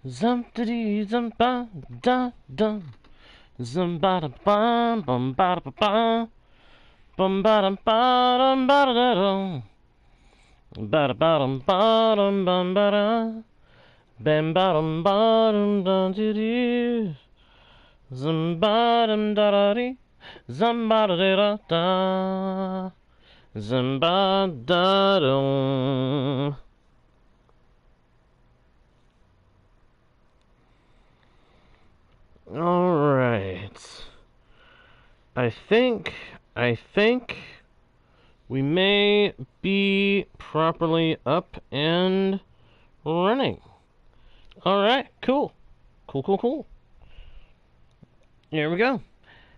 Zumpty zumba da dum. Zumbada bum bum bada ba bum. Bum bada bada bada da dum. Bada bada bada bum bada. Bam bada bada dum dee dee. Zumbada da da dee. Zumbada da da. Zumbada da dum. Alright. I think we may be properly up and running. Alright, cool. Cool. Here we go.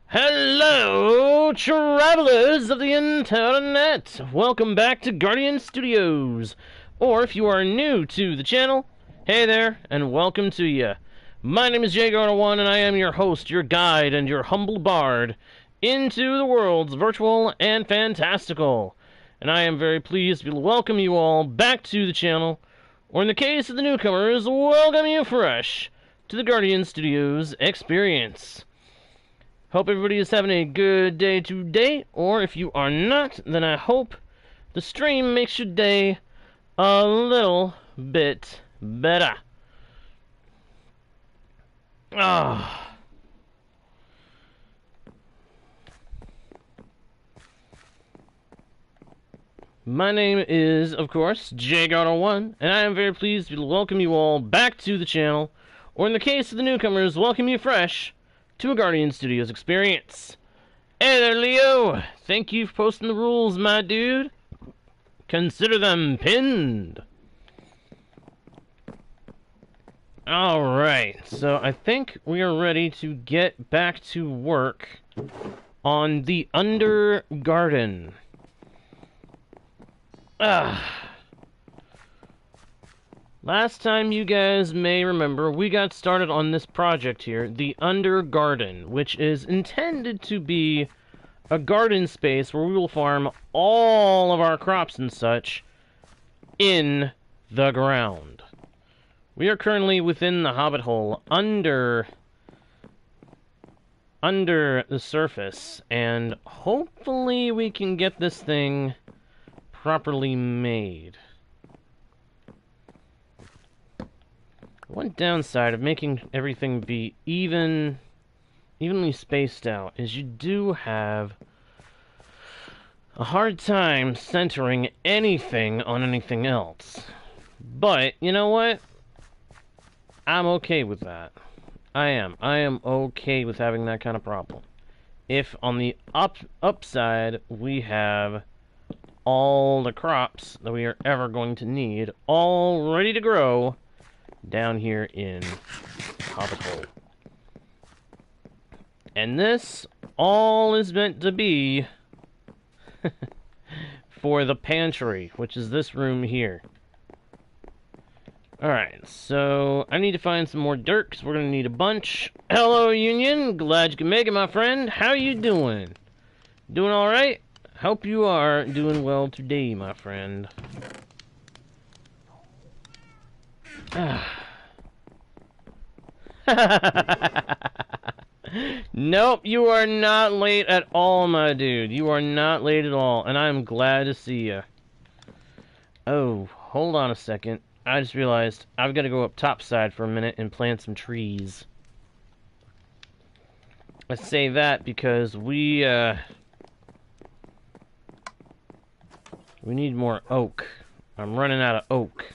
Hello, travelers of the internet! Welcome back to Guardian Studios. Or if you are new to the channel, hey there, and welcome to ya. My name is Jagar1, and I am your host, your guide, and your humble bard into the worlds virtual and fantastical. And I am very pleased to welcome you all back to the channel, or in the case of the newcomers, welcome you fresh to the Guardian Studios experience. Hope everybody is having a good day today, or if you are not, then I hope the stream makes your day a little bit better. Ah. My name is, of course, Jagar1, and I am very pleased to welcome you all back to the channel, or in the case of the newcomers, welcome you fresh to a Guardian Studios experience. Hey there, Leo! Thank you for posting the rules, my dude. Consider them pinned. Alright, so I think we are ready to get back to work on the Under Garden. Last time you guys may remember, we got started on this project here, the Under Garden, which is intended to be a garden space where we will farm all of our crops and such in the ground. We are currently within the Hobbit Hole under the surface, and hopefully we can get this thing properly made. One downside of making everything be evenly spaced out is you do have a hard time centering anything on anything else. But, you know what? I'm okay with that. I am okay with having that kind of problem. If on the upside we have all the crops that we are ever going to need all ready to grow down here in Hobbit Hole. And this all is meant to be for the pantry, which is this room here. Alright, so I need to find some more dirt, because we're going to need a bunch. Hello, Union. Glad you can make it, my friend. How you doing? Doing alright? Hope you are doing well today, my friend. Nope, you are not late at all, my dude. You are not late at all, and I'm glad to see you. Oh, hold on a second. I just realized I've got to go up topside for a minute and plant some trees. I say that because we need more oak. I'm running out of oak.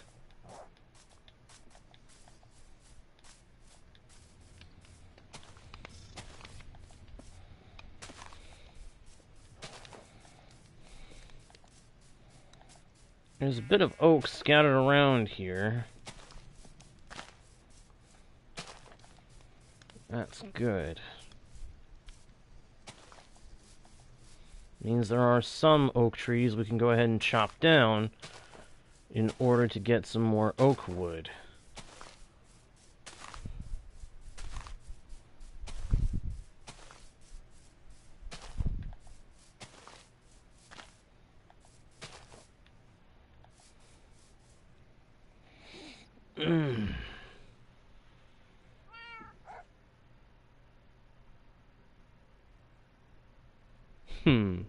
There's a bit of oak scattered around here. That's good. Means there are some oak trees we can go ahead and chop down in order to get some more oak wood. I'm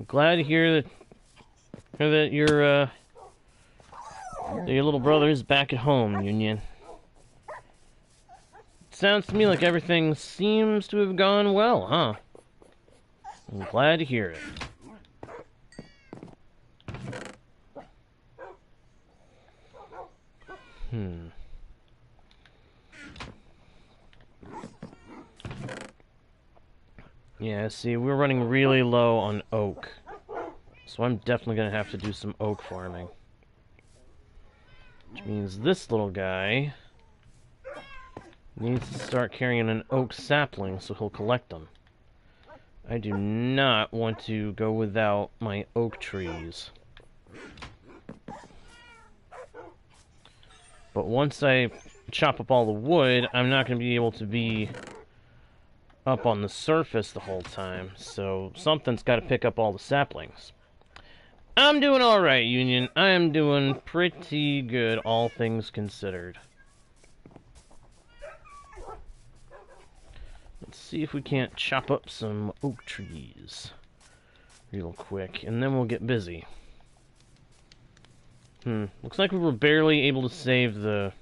glad to hear that your little brother is back at home, Union. Sounds to me like everything seems to have gone well, huh? I'm glad to hear it. Yeah, see, we're running really low on oak. So I'm definitely going to have to do some oak farming. Which means this little guy needs to start carrying an oak sapling so he'll collect them. I do not want to go without my oak trees. But once I chop up all the wood, I'm not going to be able to be up on the surface the whole time, so something's got to pick up all the saplings. I'm doing alright, Union. I am doing pretty good, all things considered. Let's see if we can't chop up some oak trees real quick, and then we'll get busy. Looks like we were barely able to save the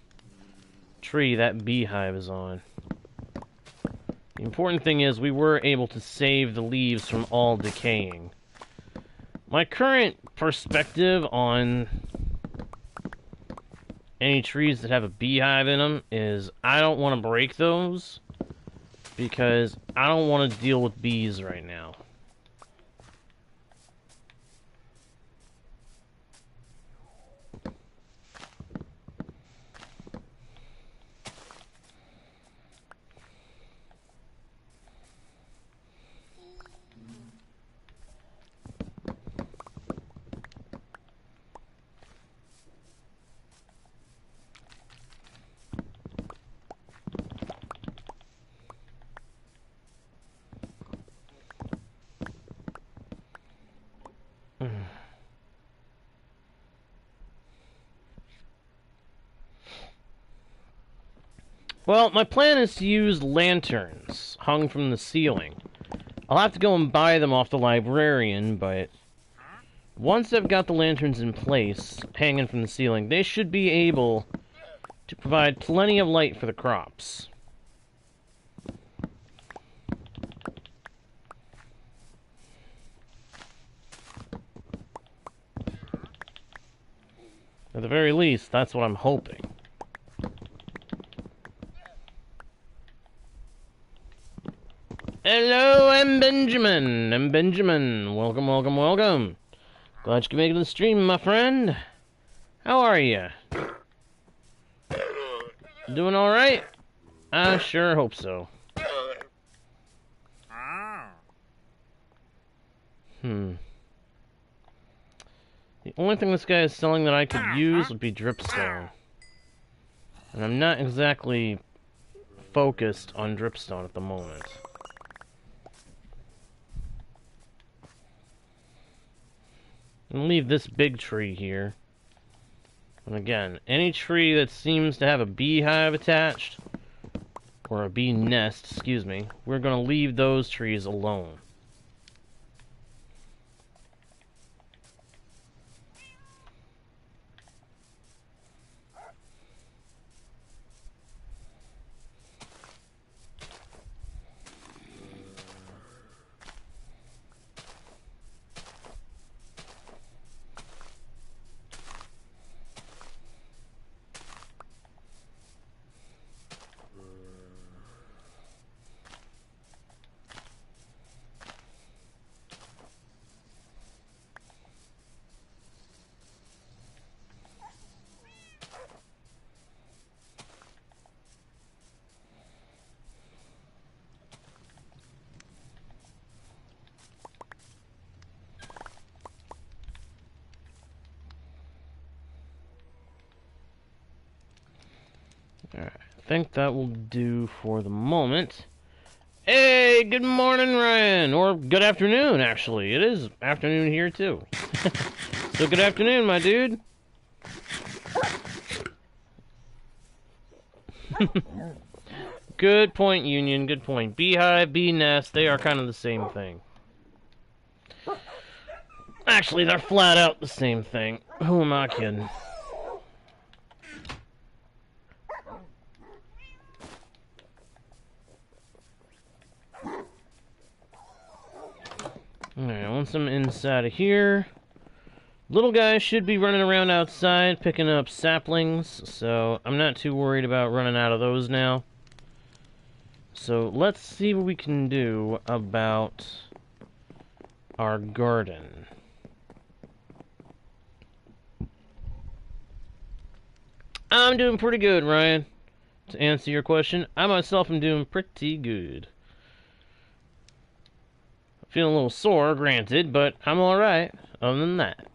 tree that beehive is on. The important thing is we were able to save the leaves from all decaying. My current perspective on any trees that have a beehive in them is I don't want to break those because I don't want to deal with bees right now. Well, my plan is to use lanterns hung from the ceiling. I'll have to go and buy them off the librarian, but once I've got the lanterns in place, hanging from the ceiling, they should be able to provide plenty of light for the crops. At the very least, that's what I'm hoping. Hello, I'm Benjamin. I'm Benjamin. Welcome, welcome, welcome. Glad you could make it to the stream, my friend. How are you? Doing alright? I sure hope so. The only thing this guy is selling that I could use would be dripstone. And I'm not exactly focused on dripstone at the moment. And leave this big tree here. And again, any tree that seems to have a beehive attached, or a bee nest, excuse me, we're going to leave those trees alone. Alright, I think that will do for the moment. Hey, good morning, Ryan! Or good afternoon, actually. It is afternoon here, too. So good afternoon, my dude. Good point, Union. Good point. Beehive, bee nest, they are kind of the same thing. Actually, they're flat out the same thing. Who am I kidding? Alright, once I'm inside of here, little guy should be running around outside picking up saplings, so I'm not too worried about running out of those now. So let's see what we can do about our garden. I'm doing pretty good, Ryan. To answer your question, I myself am doing pretty good. Feeling a little sore, granted, but I'm alright, other than that.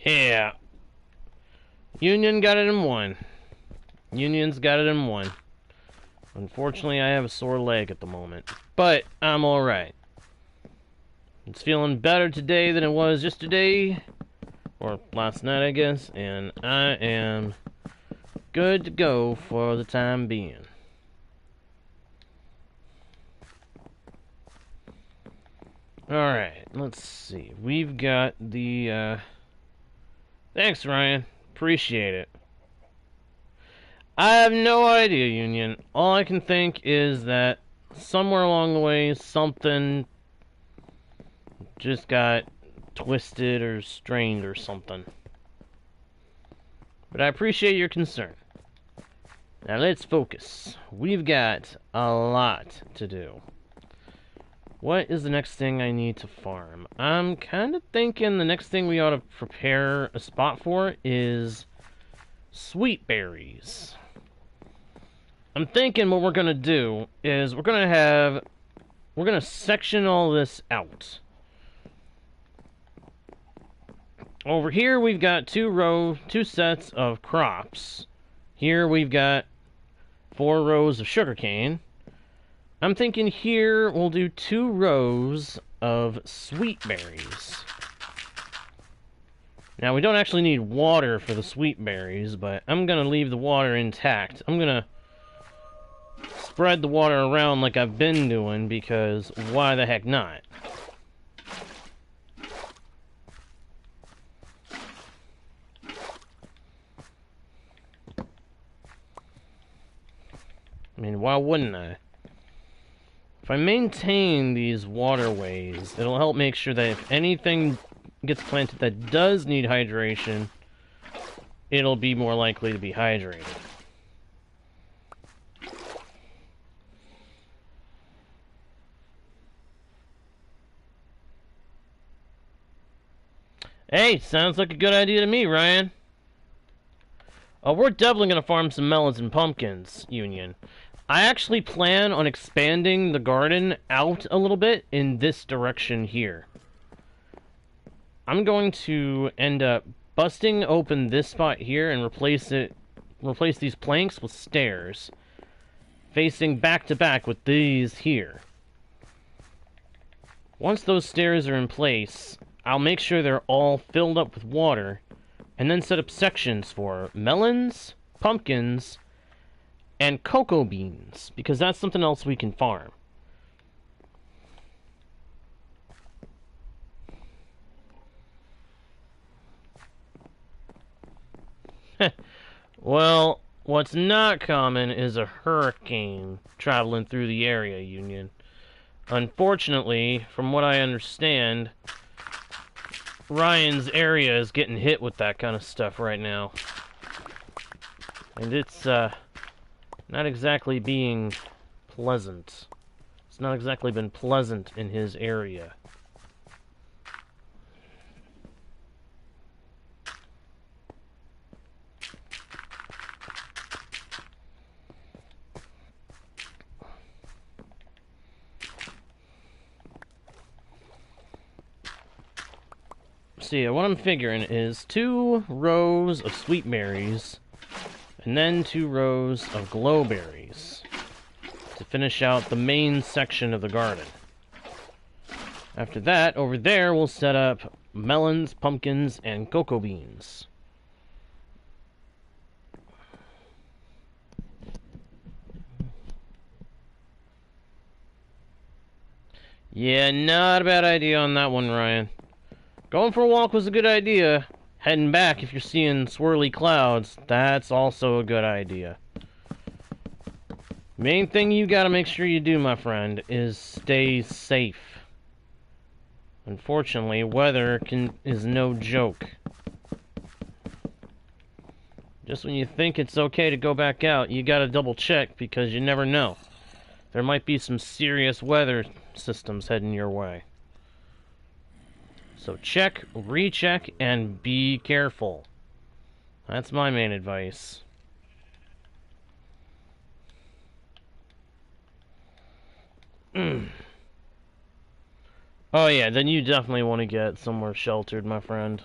Yeah. Union got it in one. Union's got it in one. Unfortunately, I have a sore leg at the moment. But I'm alright. It's feeling better today than it was yesterday. Or last night, I guess. And I am good to go for the time being. Alright, let's see. We've got the, Thanks, Ryan. Appreciate it. I have no idea, Union. All I can think is that somewhere along the way, something just got twisted or strained or something. But I appreciate your concern. Now let's focus. We've got a lot to do. What is the next thing I need to farm? I'm kind of thinking the next thing we ought to prepare a spot for is sweet berries. I'm thinking what we're going to do is we're going to section all this out. Over here we've got two sets of crops. Here we've got 4 rows of sugarcane. I'm thinking here we'll do 2 rows of sweet berries. Now, we don't actually need water for the sweet berries, but I'm going to leave the water intact. I'm going to spread the water around like I've been doing, because why the heck not? I mean, why wouldn't I? If I maintain these waterways, it'll help make sure that if anything gets planted that does need hydration, it'll be more likely to be hydrated. Hey, sounds like a good idea to me, Ryan. We're definitely going to farm some melons and pumpkins, Union. I actually plan on expanding the garden out a little bit in this direction here. I'm going to end up busting open this spot here and replace these planks with stairs, facing back to back with these here. Once those stairs are in place, I'll make sure they're all filled up with water, and then set up sections for melons, pumpkins, and cocoa beans, because that's something else we can farm. Well, what's not common is a hurricane traveling through the area, Union. Unfortunately, from what I understand, Ryan's area is getting hit with that kind of stuff right now. And it's, not exactly being pleasant. It's not exactly been pleasant in his area. So yeah, what I'm figuring is 2 rows of sweet berries, and then 2 rows of glow berries to finish out the main section of the garden. After that, over there, we'll set up melons, pumpkins, and cocoa beans. Yeah, not a bad idea on that one, Ryan. Going for a walk was a good idea. Heading back, if you're seeing swirly clouds, that's also a good idea. Main thing you gotta make sure you do, my friend, is stay safe. Unfortunately, weather is no joke. Just when you think it's okay to go back out, you gotta double check, because you never know. There might be some serious weather systems heading your way. So check, recheck, and be careful. That's my main advice. Oh yeah, then you definitely want to get somewhere sheltered, my friend.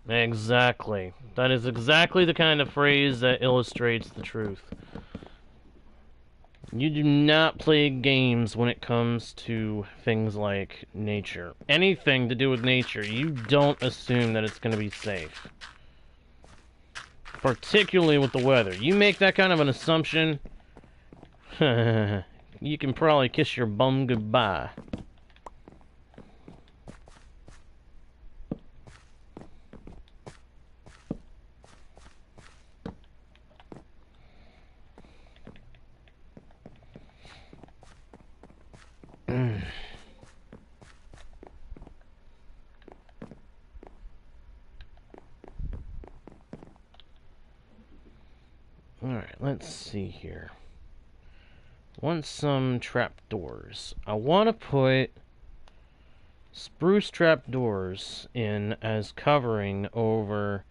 Exactly. That is exactly the kind of phrase that illustrates the truth. You do not play games when it comes to things like nature. Anything to do with nature, you don't assume that it's going to be safe. Particularly with the weather. You make that kind of an assumption, you can probably kiss your bum goodbye. Alright, let's see here. Want some trapdoors. I want to put spruce trapdoors in as covering over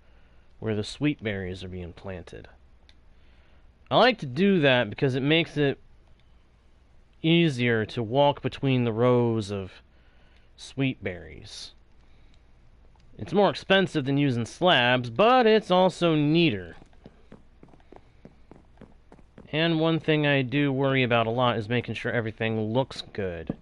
where the sweet berries are being planted. I like to do that because it makes it easier to walk between the rows of sweet berries. It's more expensive than using slabs, but it's also neater. And one thing I do worry about a lot is making sure everything looks good.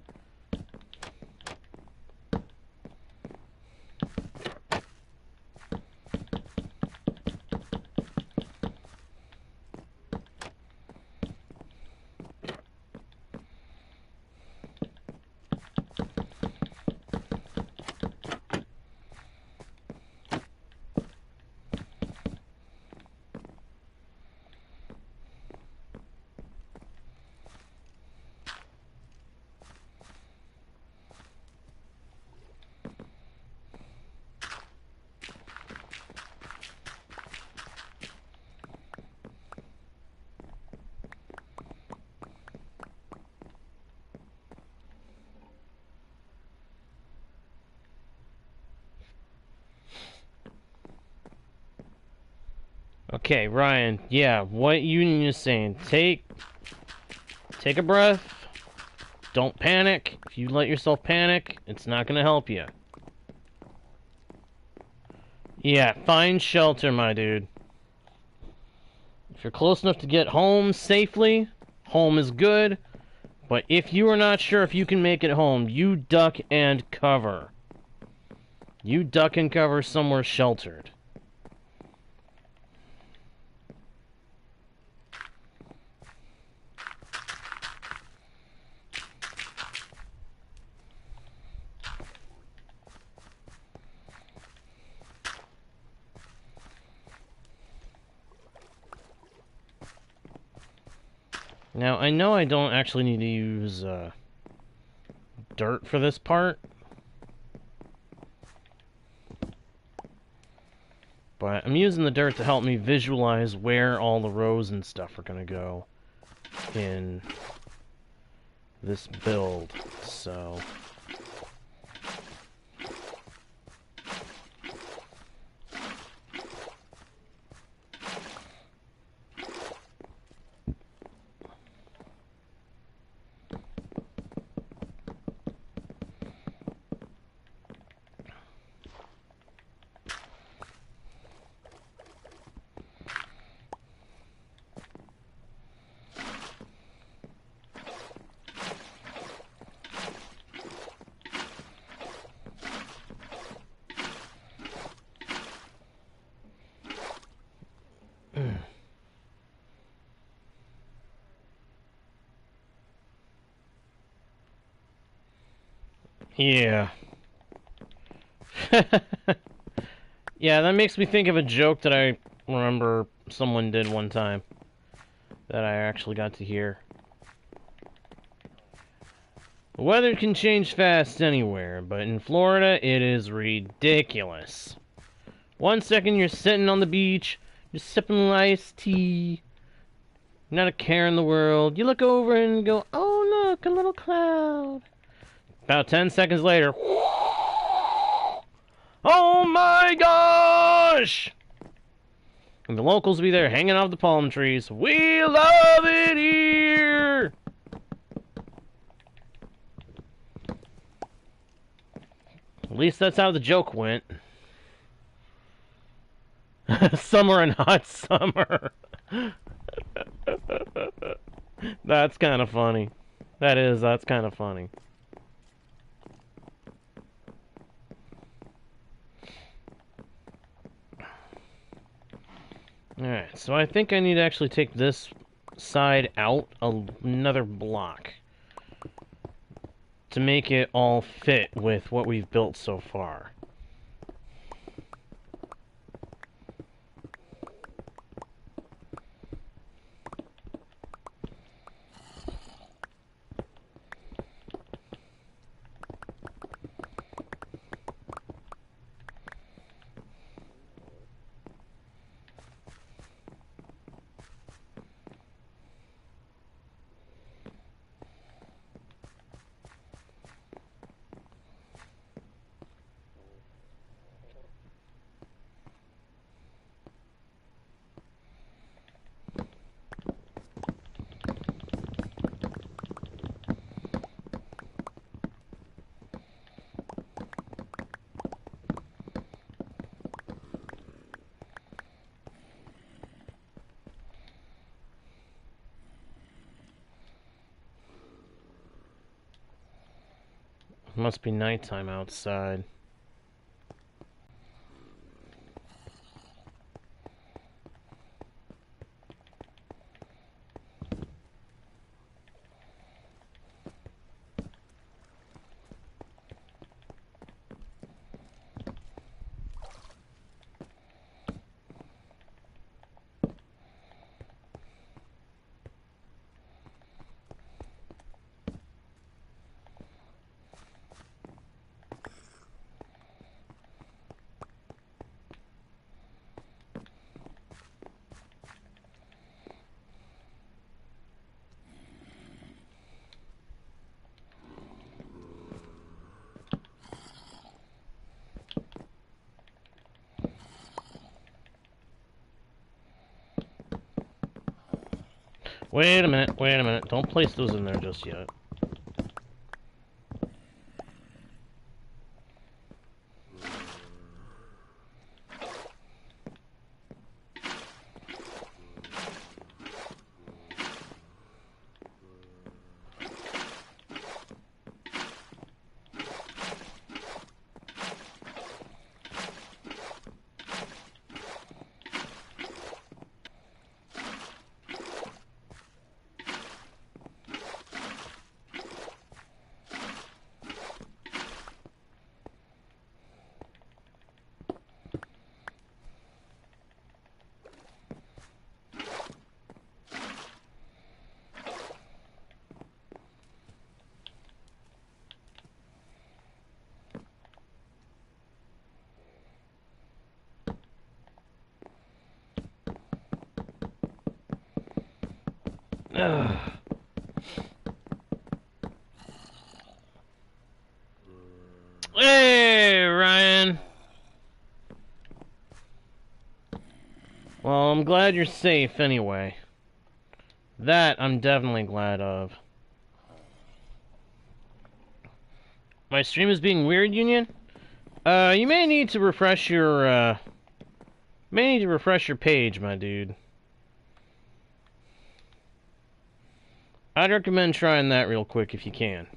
Okay, Ryan, yeah, what Union is saying, take a breath, don't panic. If you let yourself panic, it's not going to help you. Yeah, find shelter, my dude. If you're close enough to get home safely, home is good, but if you are not sure if you can make it home, you duck and cover. You duck and cover somewhere sheltered. Now, I know I don't actually need to use dirt for this part, but I'm using the dirt to help me visualize where all the rows and stuff are going to go in this build, so... Yeah. Yeah, that makes me think of a joke that I remember someone did one time that I actually got to hear. The weather can change fast anywhere, but in Florida it is ridiculous. 1 second you're sitting on the beach, just sipping iced tea, not a care in the world. You look over and go, oh look, a little cloud. About 10 seconds later, oh my gosh! And the locals will be there hanging off the palm trees. We love it here! At least that's how the joke went. Summer and hot summer. That's kind of funny. That's kind of funny. Alright, so I think I need to actually take this side out another block to make it all fit with what we've built so far. Must be nighttime outside. Wait a minute. Don't place those in there just yet. Ugh. Hey, Ryan. Well, I'm glad you're safe anyway. That I'm definitely glad of. My stream is being weird, Union? You may need to refresh your, page, my dude. I'd recommend trying that real quick if you can.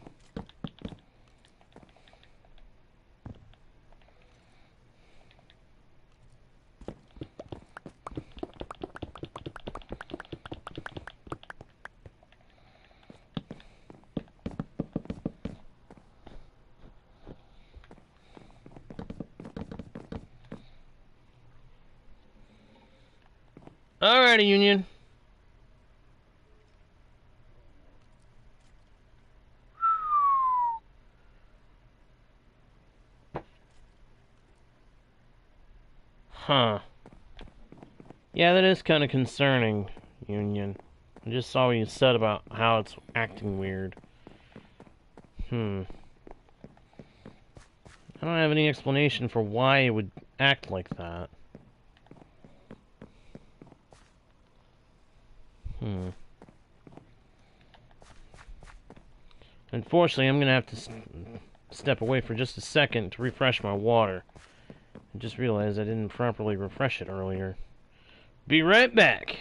Alrighty, Union. Huh. Yeah, that is kind of concerning, Union. I just saw what you said about how it's acting weird. I don't have any explanation for why it would act like that. Unfortunately, I'm gonna have to step away for just a second to refresh my water. I just realized I didn't properly refresh it earlier. Be right back.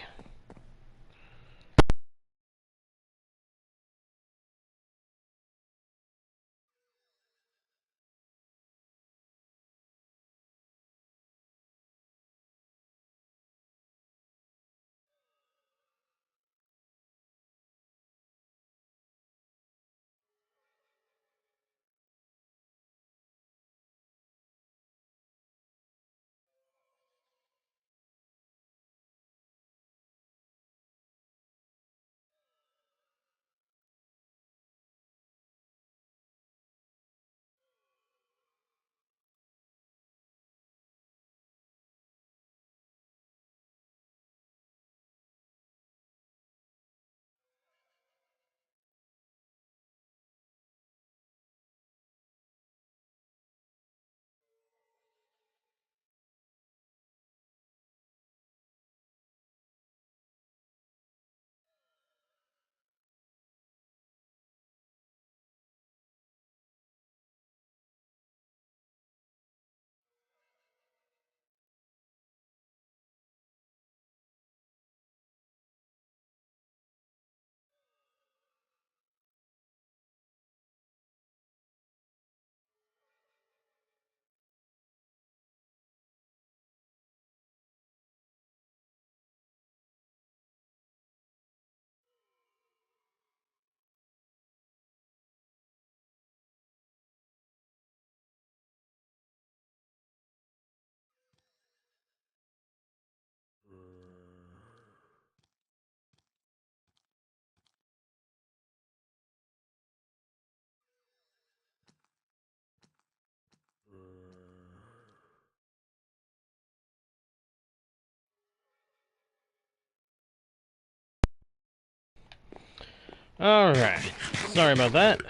Alright. Sorry about that.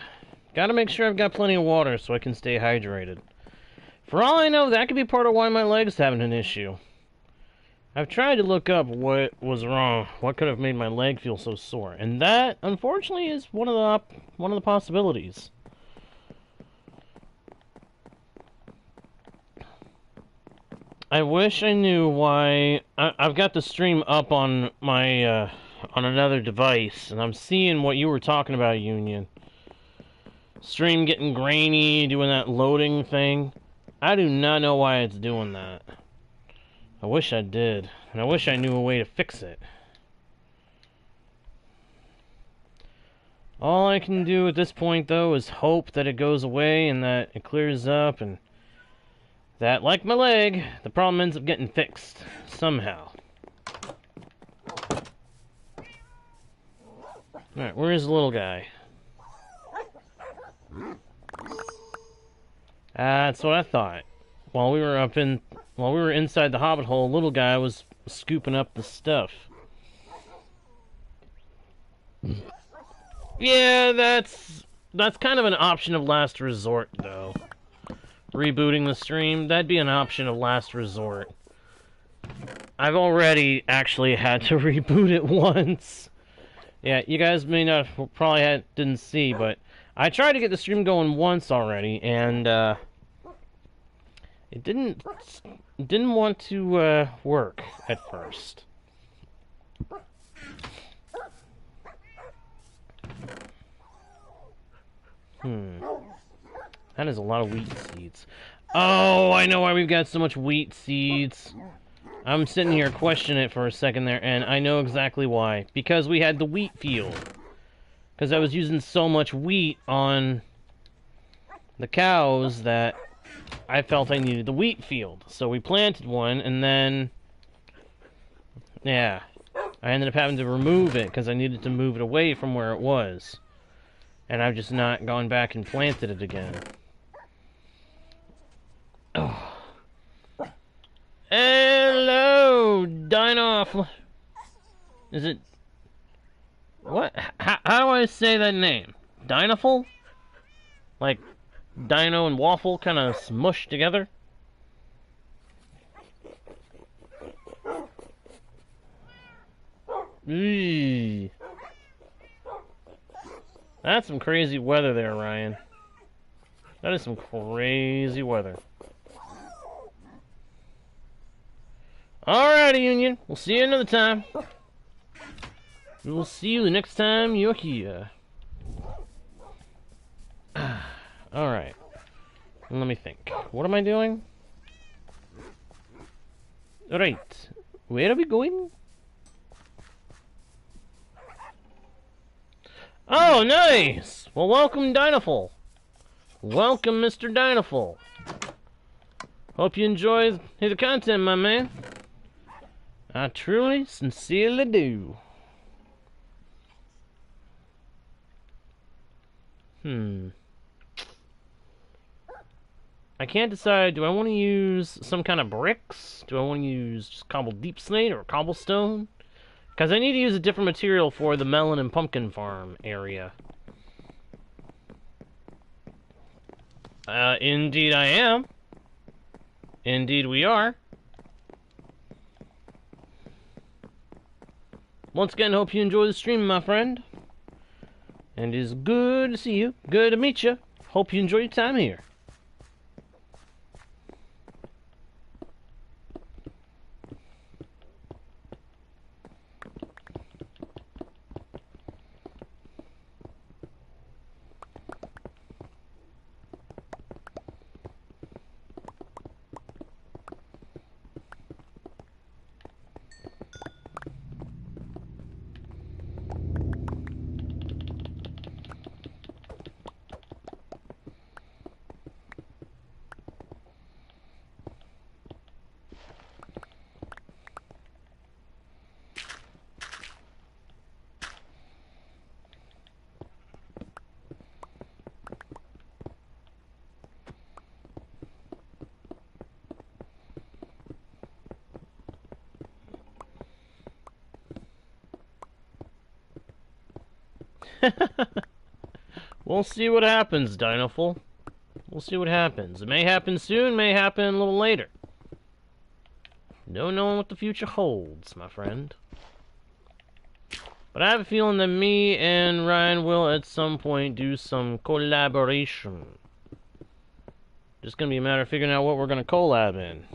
Gotta make sure I've got plenty of water so I can stay hydrated. For all I know, that could be part of why my leg's having an issue. I've tried to look up what was wrong, what could have made my leg feel so sore, and that, unfortunately, is one of the possibilities. I wish I knew why. I've got the stream up on my on another device, and I'm seeing what you were talking about, Union. Stream getting grainy, doing that loading thing. I do not know why it's doing that. I wish I did, and I wish I knew a way to fix it. All I can do at this point, though, is hope that it goes away and that it clears up, and that, like my leg, the problem ends up getting fixed somehow. Alright, where is the little guy? That's what I thought. While we were inside the Hobbit Hole, little guy was scooping up the stuff. Yeah, that's kind of an option of last resort, though. Rebooting the stream, that'd be an option of last resort. I've already actually had to reboot it once. Yeah, you guys may not probably didn't see, but I tried to get the stream going once already, and it didn't want to work at first. That is a lot of wheat seeds. Oh, I know why we've got so much wheat seeds. I'm sitting here questioning it for a second there, and I know exactly why. Because we had the wheat field. Because I was using so much wheat on the cows that I felt I needed the wheat field. So we planted one, and then... yeah. I ended up having to remove it, because I needed to move it away from where it was. And I've just not gone back and planted it again. Oh. Hello, Dinoff. Is it... what? How do I say that name? Dinoffle? Like, dino and waffle kind of smushed together? Eee. That's some crazy weather there, Ryan. That is some crazy weather. Alrighty, Union. We'll see you another time. We will see you the next time you're here. Alright. Let me think. What am I doing? Alright. Where are we going? Oh, nice! Well, welcome, Dinoffle. Welcome, Mr. Dinoffle. Hope you enjoy the content, my man. I truly, sincerely do. I can't decide, do I want to use some kind of bricks? Do I want to use just cobbled deep slate or cobblestone? Because I need to use a different material for the melon and pumpkin farm area. Indeed I am. Indeed we are. Once again, hope you enjoy the stream, my friend. And it is good to see you. Good to meet you. Hope you enjoy your time here. We'll see what happens, Dinoffle. We'll see what happens. It may happen soon, may happen a little later. No knowing what the future holds, my friend. But I have a feeling that me and Ryan will at some point do some collaboration. Just gonna be a matter of figuring out what we're gonna collab in.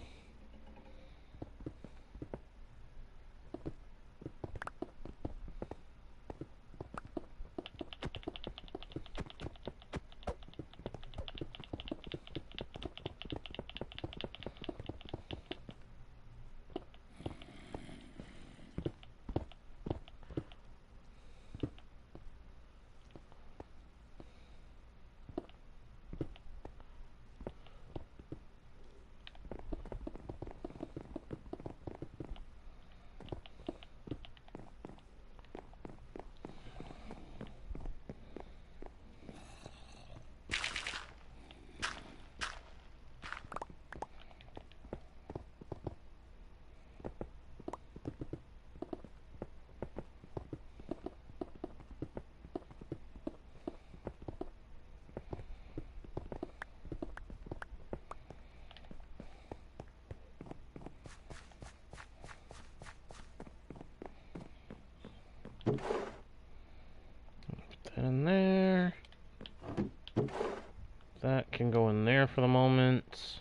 That can go in there for the moment.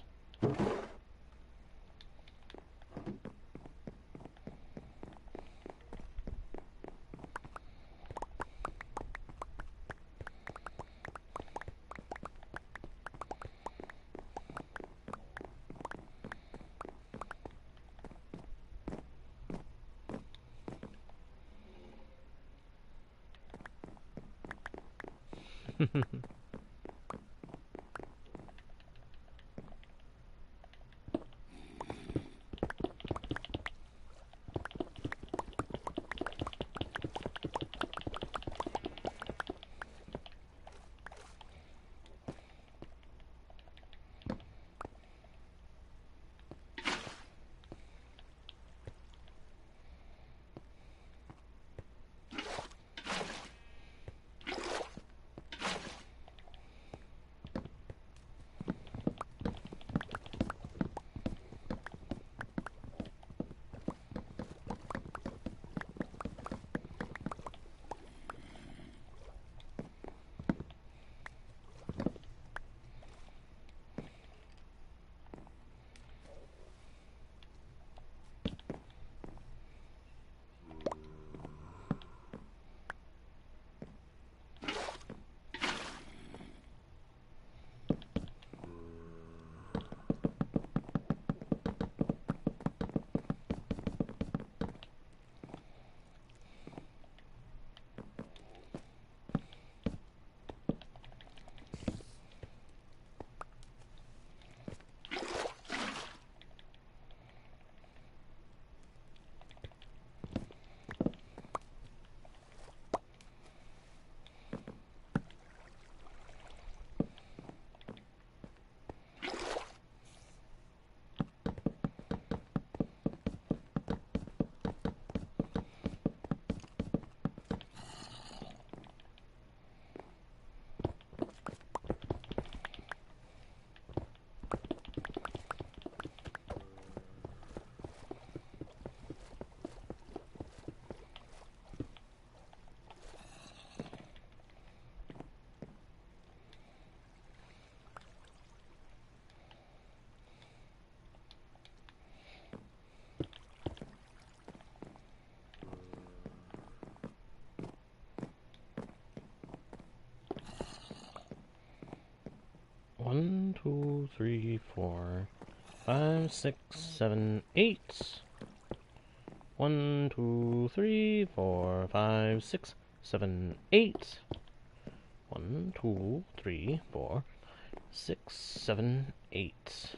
One, two, three, 4, 5, 6, 7, 8. 1, 2, 3, 4, 5, 6, 7, 8. 1, 2, 3, 4, 6, 7, 8.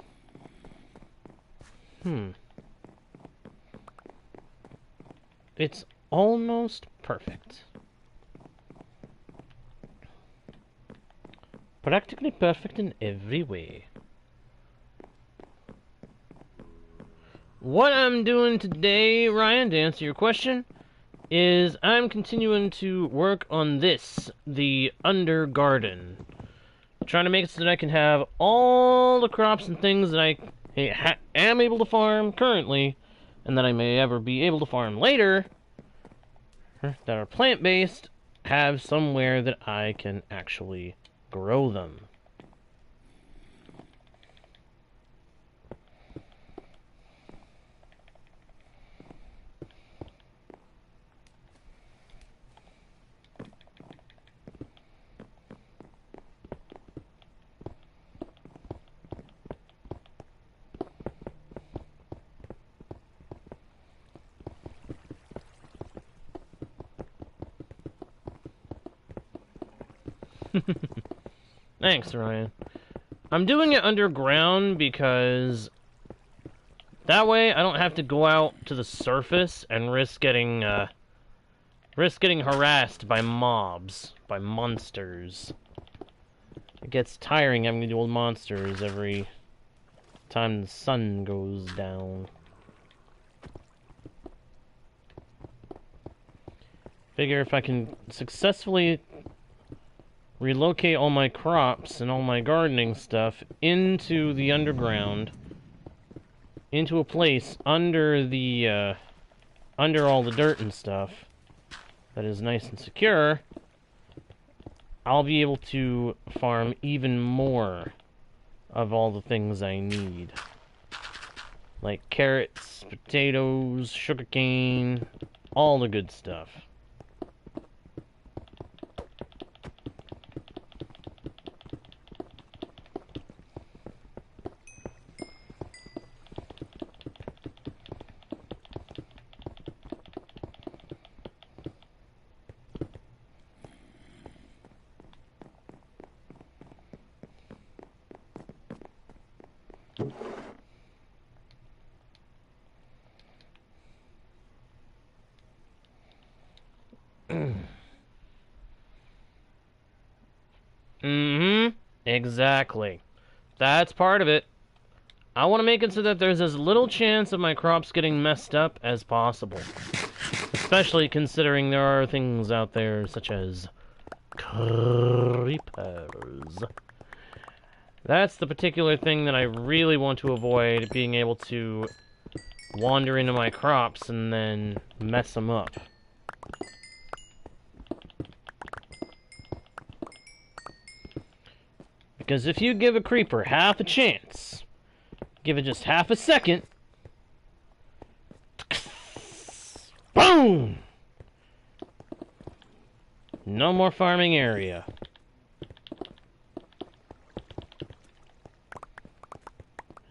It's almost perfect. Practically perfect in every way. What I'm doing today, Ryan, to answer your question, is I'm continuing to work on this, the Under Garden. Trying to make it so that I can have all the crops and things that I am able to farm currently, and that I may ever be able to farm later, that are plant-based, have somewhere that I can actually grow them. Thanks, Ryan. I'm doing it underground because that way I don't have to go out to the surface and risk getting harassed by mobs, by monsters. It gets tiring having to deal with monsters every time the sun goes down. Figure if I can successfully relocate all my crops and all my gardening stuff into the underground, into a place under the under all the dirt and stuff that is nice and secure, I'll be able to farm even more of all the things I need. Like carrots, potatoes, sugarcane, all the good stuff. Mm-hmm. Exactly. That's part of it. I want to make it so that there's as little chance of my crops getting messed up as possible. Especially considering there are things out there such as creepers. That's the particular thing that I really want to avoid, being able to wander into my crops and then mess them up. Because if you give a creeper half a chance, give it just half a second, boom! No more farming area.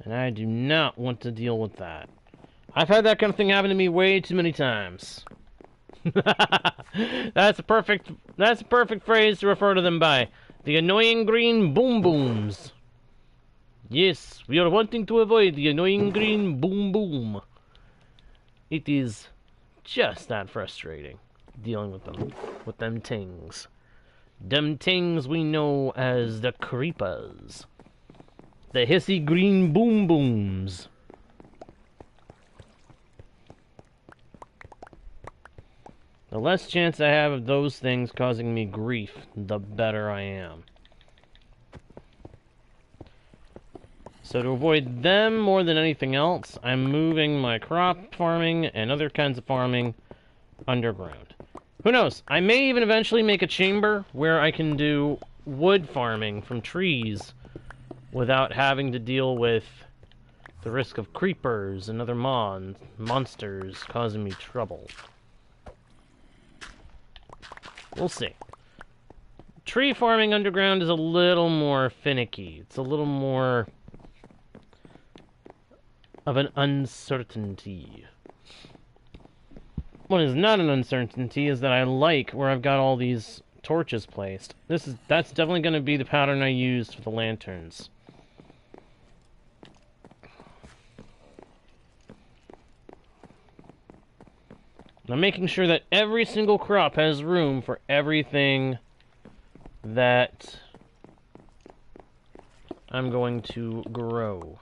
And I do not want to deal with that. I've had that kind of thing happen to me way too many times. That's a perfect phrase to refer to them by. The annoying green boom booms. Yes, we are wanting to avoid the annoying green boom boom. It is just that frustrating dealing with them tings. Them tings we know as the creepers. The hissy green boom booms. The less chance I have of those things causing me grief, the better I am. So to avoid them more than anything else, I'm moving my crop farming and other kinds of farming underground. Who knows? I may even eventually make a chamber where I can do wood farming from trees without having to deal with the risk of creepers and other monsters causing me trouble. We'll see. Tree farming underground is a little more finicky. It's a little more of an uncertainty. What is not an uncertainty is that I like where I've got all these torches placed. That's definitely going to be the pattern I used for the lanterns. I'm making sure that every single crop has room for everything that I'm going to grow.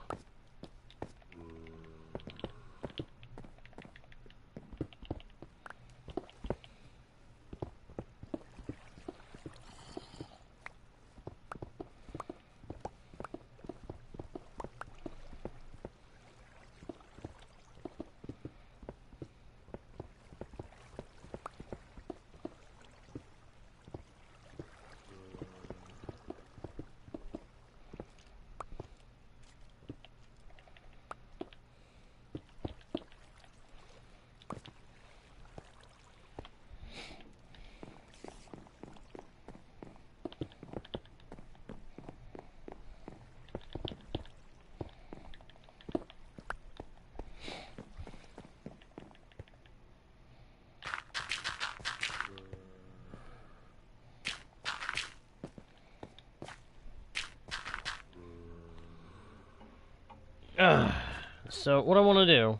So what I want to do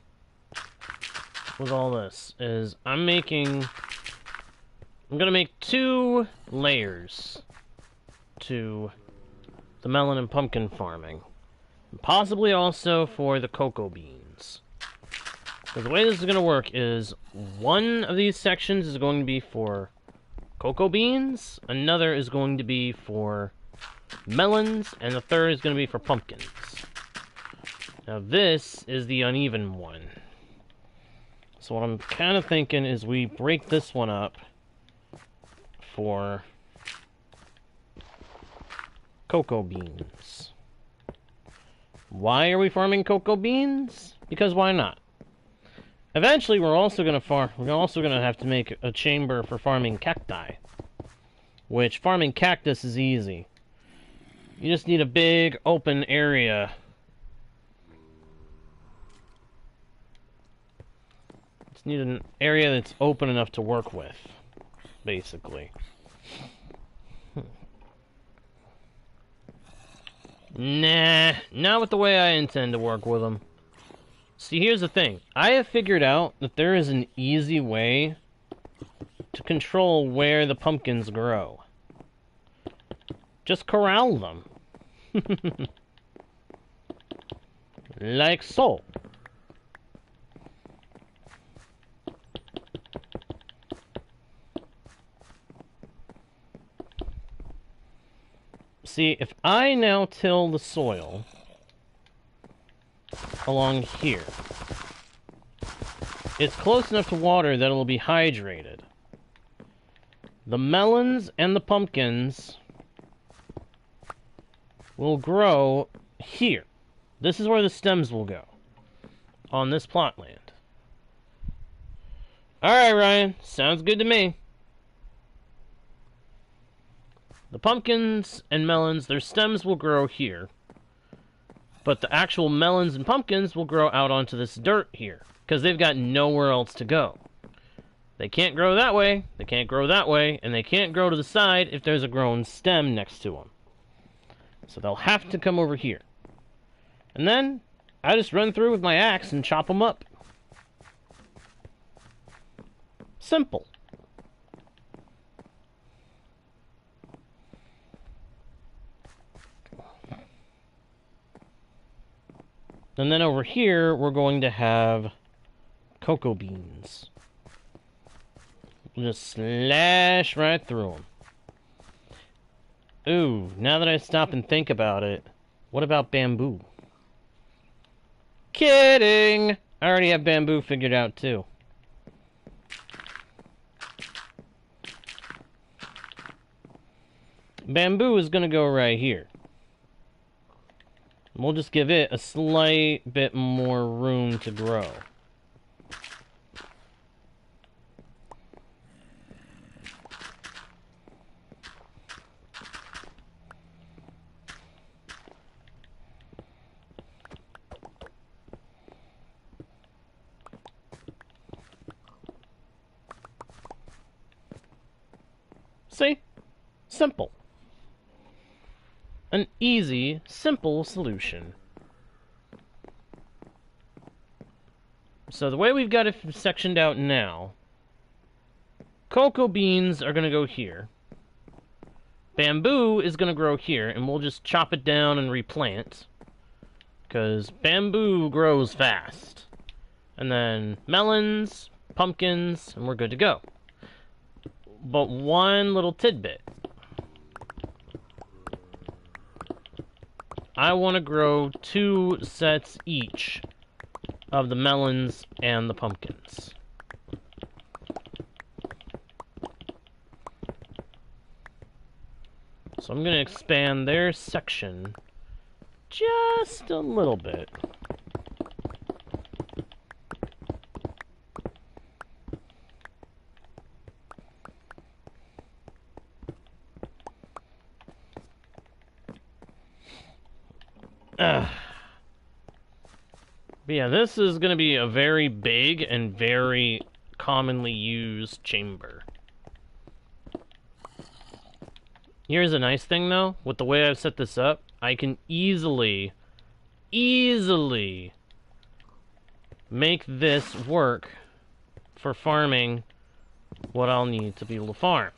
with all this is I'm going to make 2 layers to the melon and pumpkin farming. Possibly also for the cocoa beans. So the way this is going to work is one of these sections is going to be for cocoa beans, another is going to be for melons, and the third is going to be for pumpkins. Now this is the uneven one. So what I'm kind of thinking is we break this one up for cocoa beans. Why are we farming cocoa beans? Because why not? Eventually, we're also gonna have to make a chamber for farming cacti. Which farming cactus is easy. You just need a big open area. Just need an area that's open enough to work with, basically. Nah, not with the way I intend to work with them. See, here's the thing. I have figured out that there is an easy way to control where the pumpkins grow. Just corral them. Like so. See, if I now till the soil along here, it's close enough to water that it'll be hydrated. The melons and the pumpkins will grow here. This is where the stems will go, on this plot land. Alright, Ryan, sounds good to me. The pumpkins and melons, their stems will grow here, but the actual melons and pumpkins will grow out onto this dirt here, because they've got nowhere else to go. They can't grow that way, they can't grow that way, and they can't grow to the side if there's a grown stem next to them. So they'll have to come over here. And then, I just run through with my axe and chop them up. Simple. And then over here, we're going to have cocoa beans. We'll just slash right through them. Ooh, now that I stop and think about it, what about bamboo? Kidding! I already have bamboo figured out, too. Bamboo is going to go right here. We'll just give it a slight bit more room to grow. See? Simple. An easy, simple solution. So the way we've got it sectioned out now, cocoa beans are going to go here. Bamboo is going to grow here, and we'll just chop it down and replant, because bamboo grows fast. And then melons, pumpkins, and we're good to go. But one little tidbit. I want to grow 2 sets each of the melons and the pumpkins. So I'm going to expand their section just a little bit. But yeah, this is going to be a very big and very commonly used chamber. Here's a nice thing, though. With the way I've set this up, I can easily make this work for farming what I'll need to be able to farm.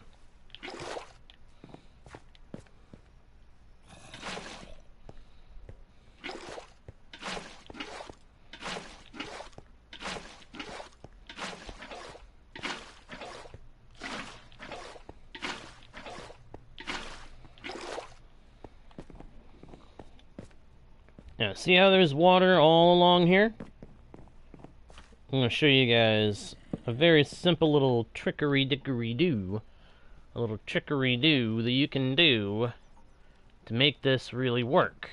Now, see how there's water all along here? I'm going to show you guys a very simple little trickery-dickery-do. A little trickery-do that you can do to make this really work.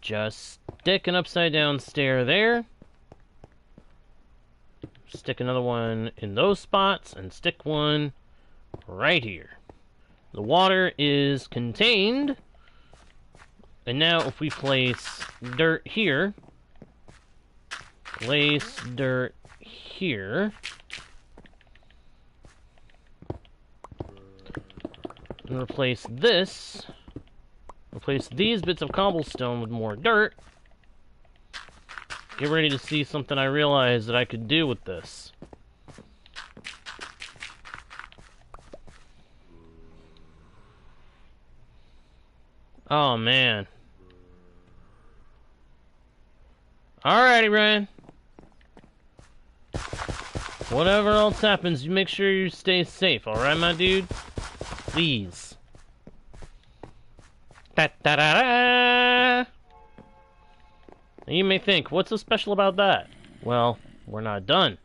Just stick an upside down stair there. Stick another one in those spots, and stick one right here. The water is contained. And now if we place dirt here, place dirt here, and replace this, replace these bits of cobblestone with more dirt, get ready to see something I realized that I could do with this. Oh, man. Alrighty, Ryan. Whatever else happens, you make sure you stay safe, alright, my dude? Please. Da-da-da-da! You may think, what's so special about that? Well, we're not done.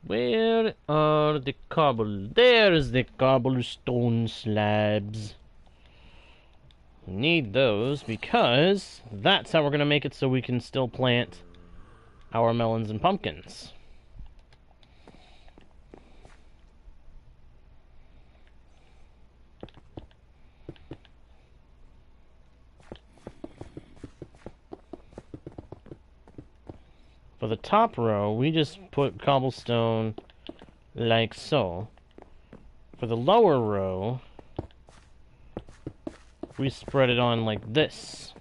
Where are the cobble? There's the cobblestone slabs. We need those because that's how we're going to make it so we can still plant our melons and pumpkins. For the top row, we just put cobblestone like so. For the lower row, we spread it on like this.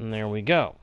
And there we go.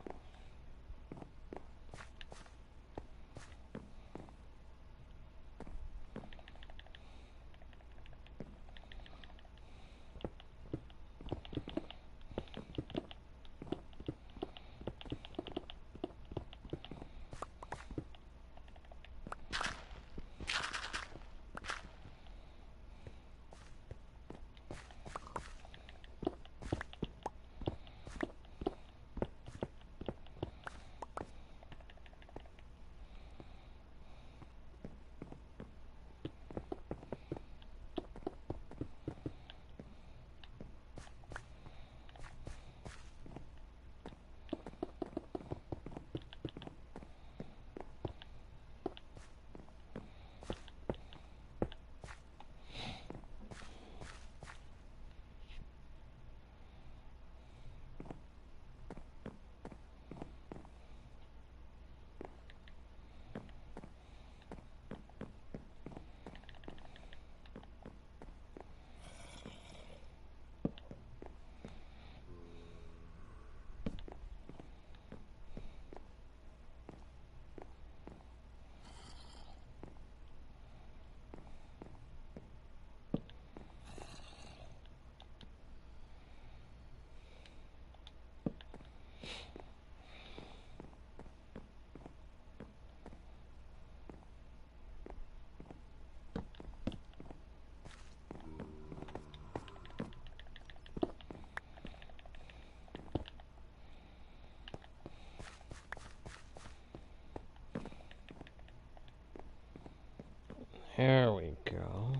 There we go.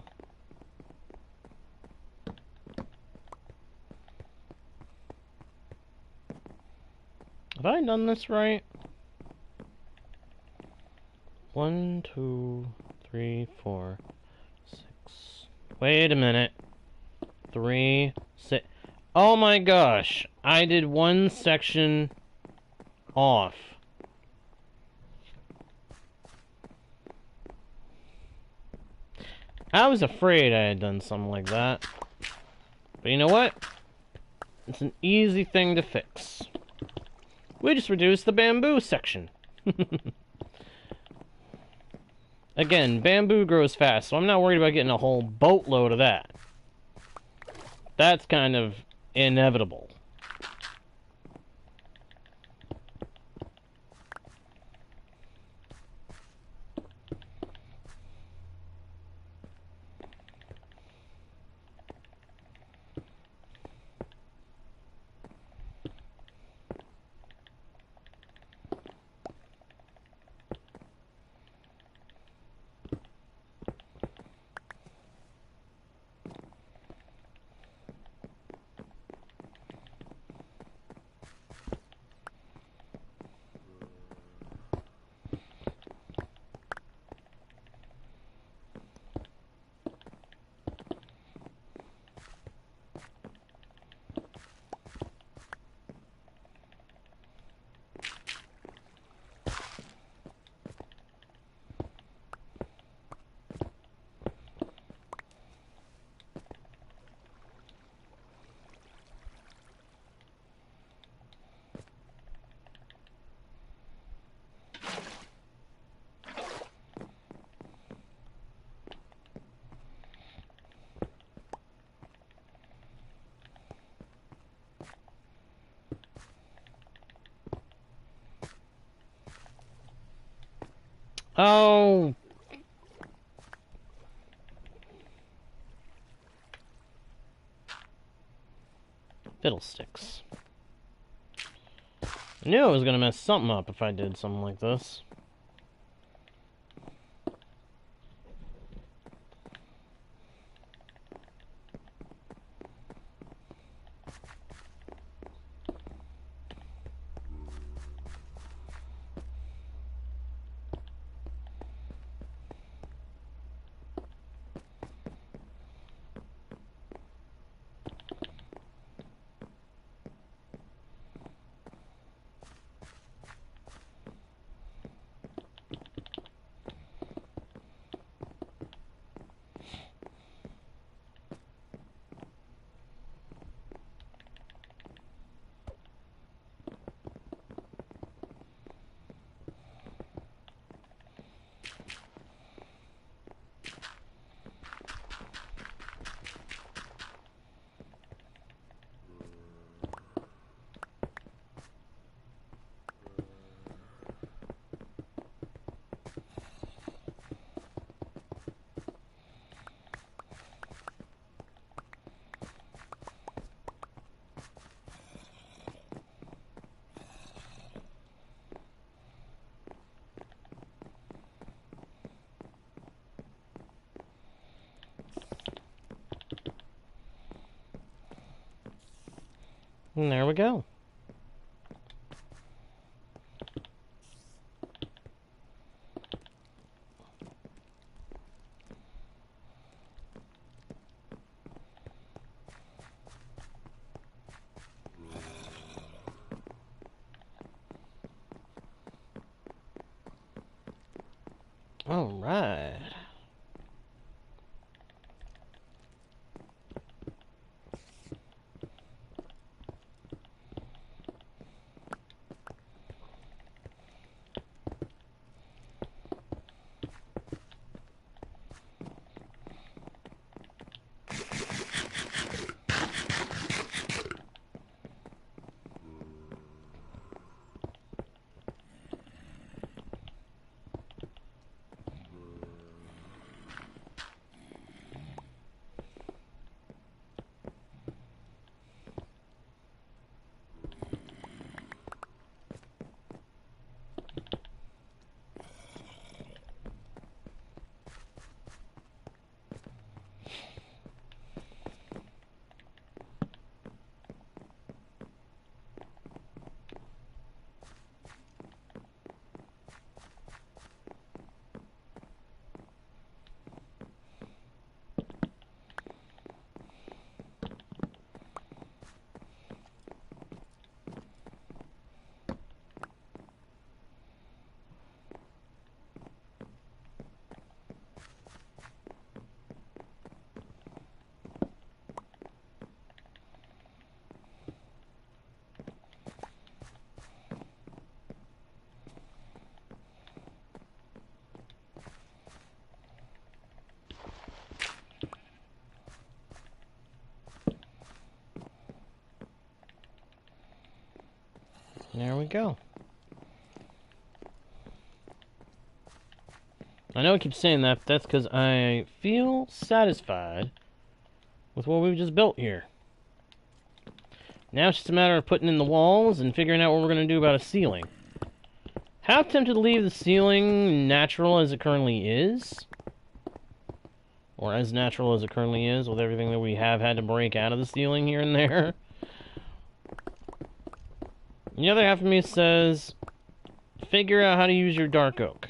Have I done this right? 1, 2, 3, 4, 6. Wait a minute. 3, 6. Oh my gosh! I did one section off. I was afraid I had done something like that. But you know what? It's an easy thing to fix. We just reduced the bamboo section. Again, bamboo grows fast, so I'm not worried about getting a whole boatload of that. That's kind of inevitable. Oh! Fiddlesticks. I knew I was gonna mess something up if I did something like this. And there we go. All right. There we go. I know I keep saying that, but that's because I feel satisfied with what we've just built here. Now it's just a matter of putting in the walls and figuring out what we're going to do about a ceiling. How tempted to leave the ceiling natural as it currently is? Or as natural as it currently is with everything that we have had to break out of the ceiling here and there. The other half of me says, figure out how to use your dark oak.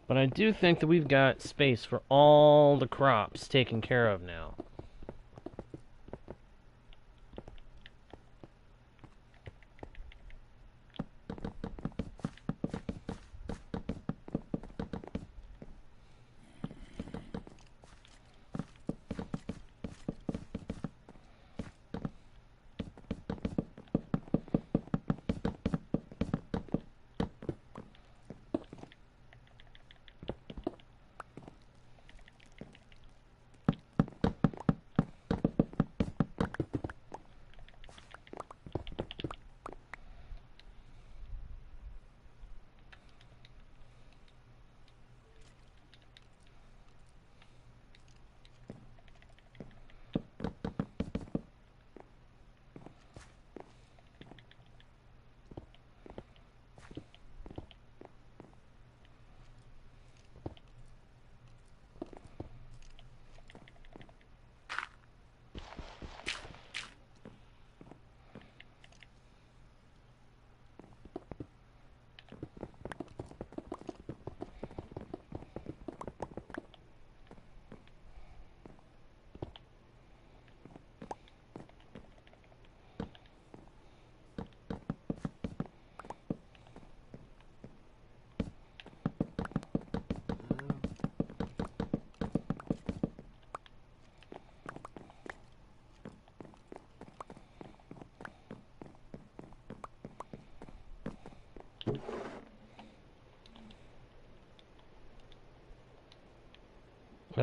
But I do think that we've got space for all the crops taken care of now.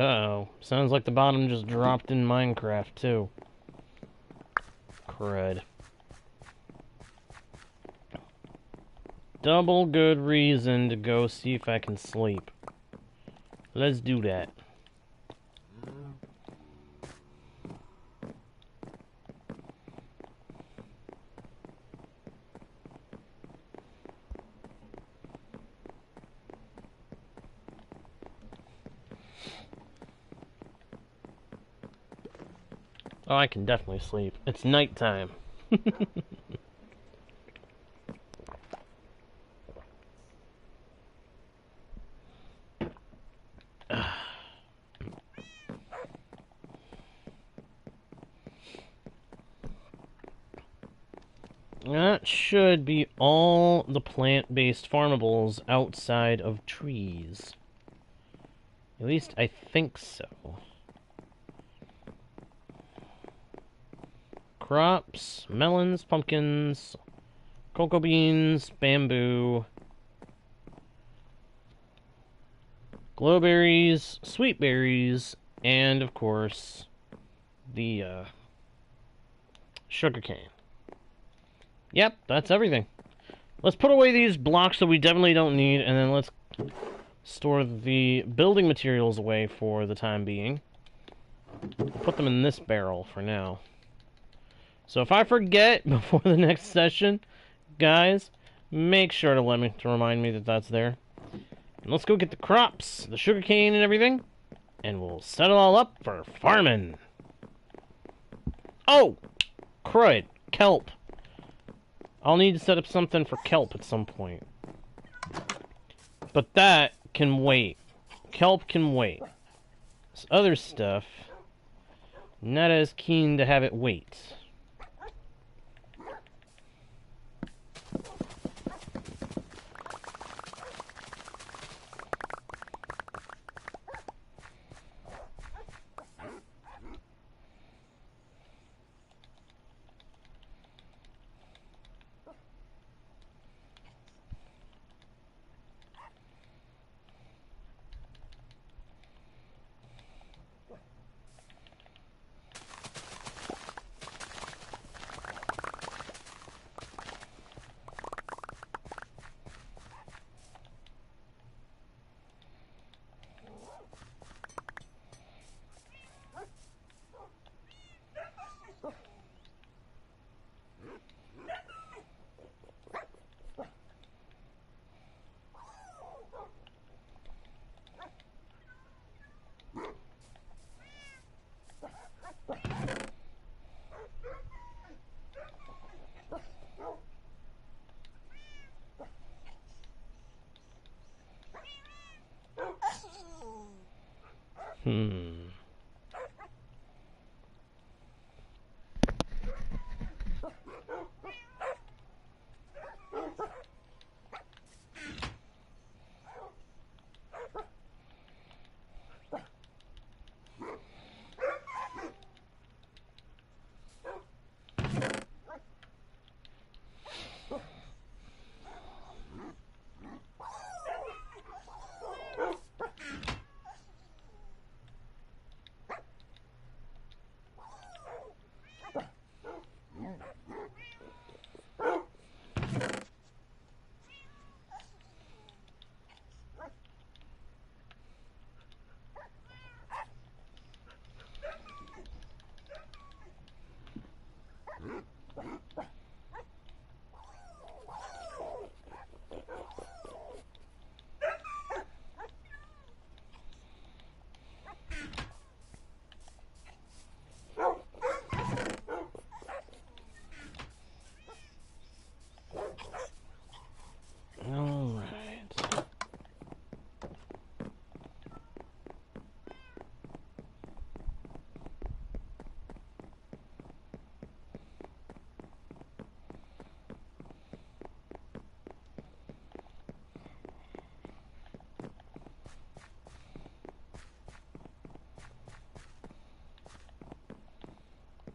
Uh-oh. Sounds like the bottom just dropped in Minecraft, too. Crud. Double good reason to go see if I can sleep. Let's do that. Oh, I can definitely sleep. It's nighttime. That should be all the plant-based farmables outside of trees. At least I think so. Crops, melons, pumpkins, cocoa beans, bamboo, glowberries, sweet berries, and of course, the sugarcane. Yep, that's everything. Let's put away these blocks that we definitely don't need, and then let's store the building materials away for the time being. We'll put them in this barrel for now. So if I forget before the next session, guys, make sure to remind me that that's there. And let's go get the crops, the sugarcane and everything, and we'll set it all up for farming. Oh! Crud. Kelp. I'll need to set up something for kelp at some point. But that can wait. Kelp can wait. This other stuff, not as keen to have it wait.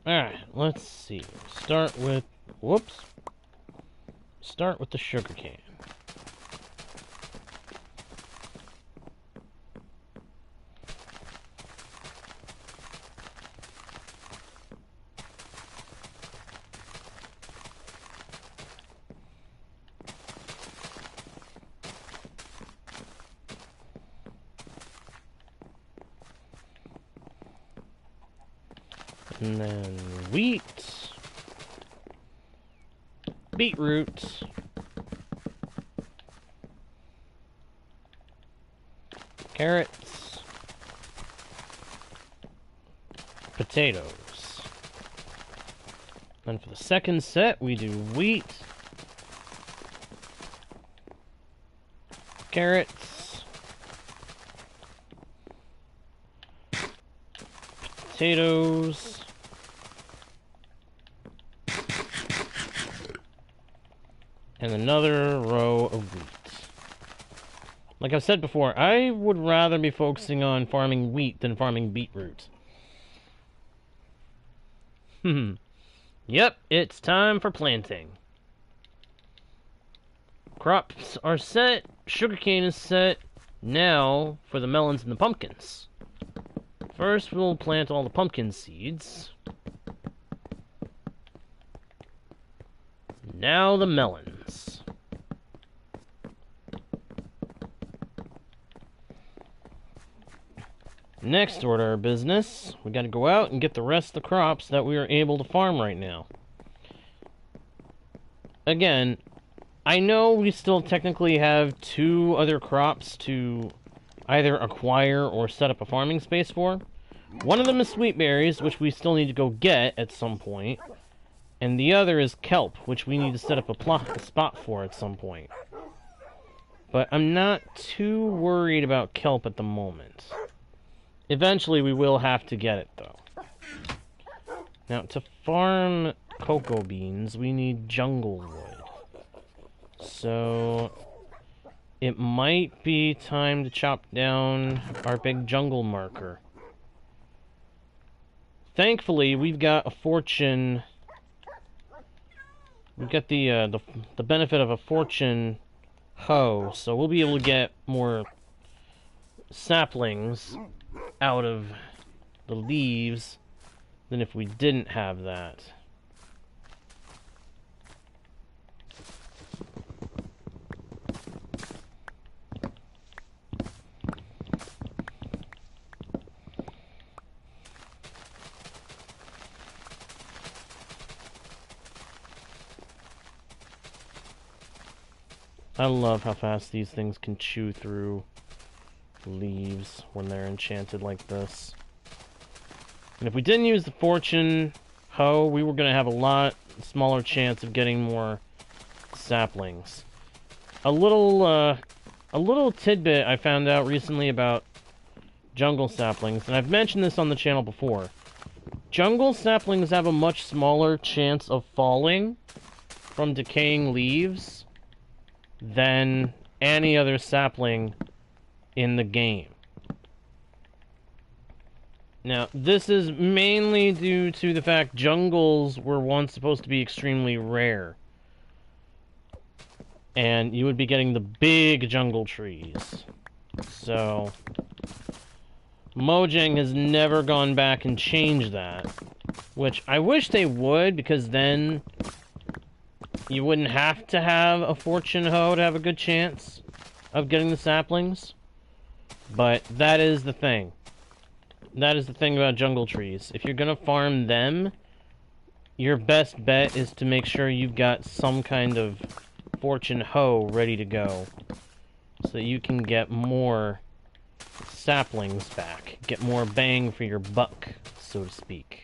Alright, let's see. Start with the sugarcane. And then wheat, beetroot, carrots, potatoes. Then for the second set, we do wheat, carrots, potatoes, and another row of wheat. Like I've said before, I would rather be focusing on farming wheat than farming beetroot. Yep, it's time for planting. Crops are set, sugarcane is set. Now for the melons and the pumpkins. First, we'll plant all the pumpkin seeds. Now the melons. Next order of business, we gotta go out and get the rest of the crops that we are able to farm right now. Again, I know we still technically have 2 other crops to either acquire or set up a farming space for. One of them is sweet berries, which we still need to go get at some point. And the other is kelp, which we need to set up a spot for at some point. But I'm not too worried about kelp at the moment. Eventually we will have to get it, though. Now, to farm cocoa beans, we need jungle wood. So, it might be time to chop down our big jungle marker. Thankfully, we've got a fortune. We've got the benefit of a fortune hoe, so we'll be able to get more saplings out of the leaves than if we didn't have that. I love how fast these things can chew through leaves when they're enchanted like this. And if we didn't use the fortune hoe, we were going to have a lot smaller chance of getting more saplings. A little tidbit I found out recently about jungle saplings, and I've mentioned this on the channel before. Jungle saplings have a much smaller chance of falling from decaying leaves than any other sapling in the game. Now, this is mainly due to the fact jungles were once supposed to be extremely rare. And you would be getting the big jungle trees. So, Mojang has never gone back and changed that. Which I wish they would, because then you wouldn't have to have a fortune hoe to have a good chance of getting the saplings. But that is the thing. That is the thing about jungle trees. If you're gonna farm them, your best bet is to make sure you've got some kind of fortune hoe ready to go, so that you can get more saplings back. Get more bang for your buck, so to speak.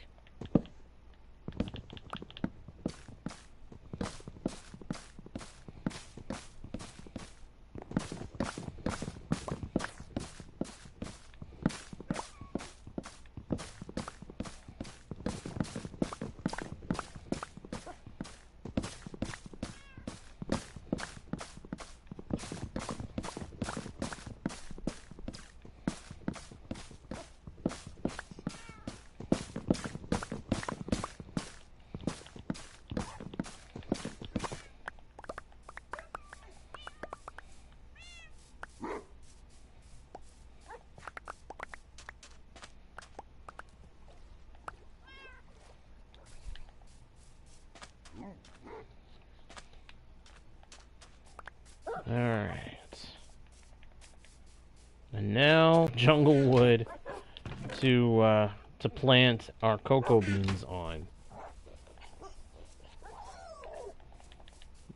Alright. And now, jungle wood to to plant our cocoa beans on.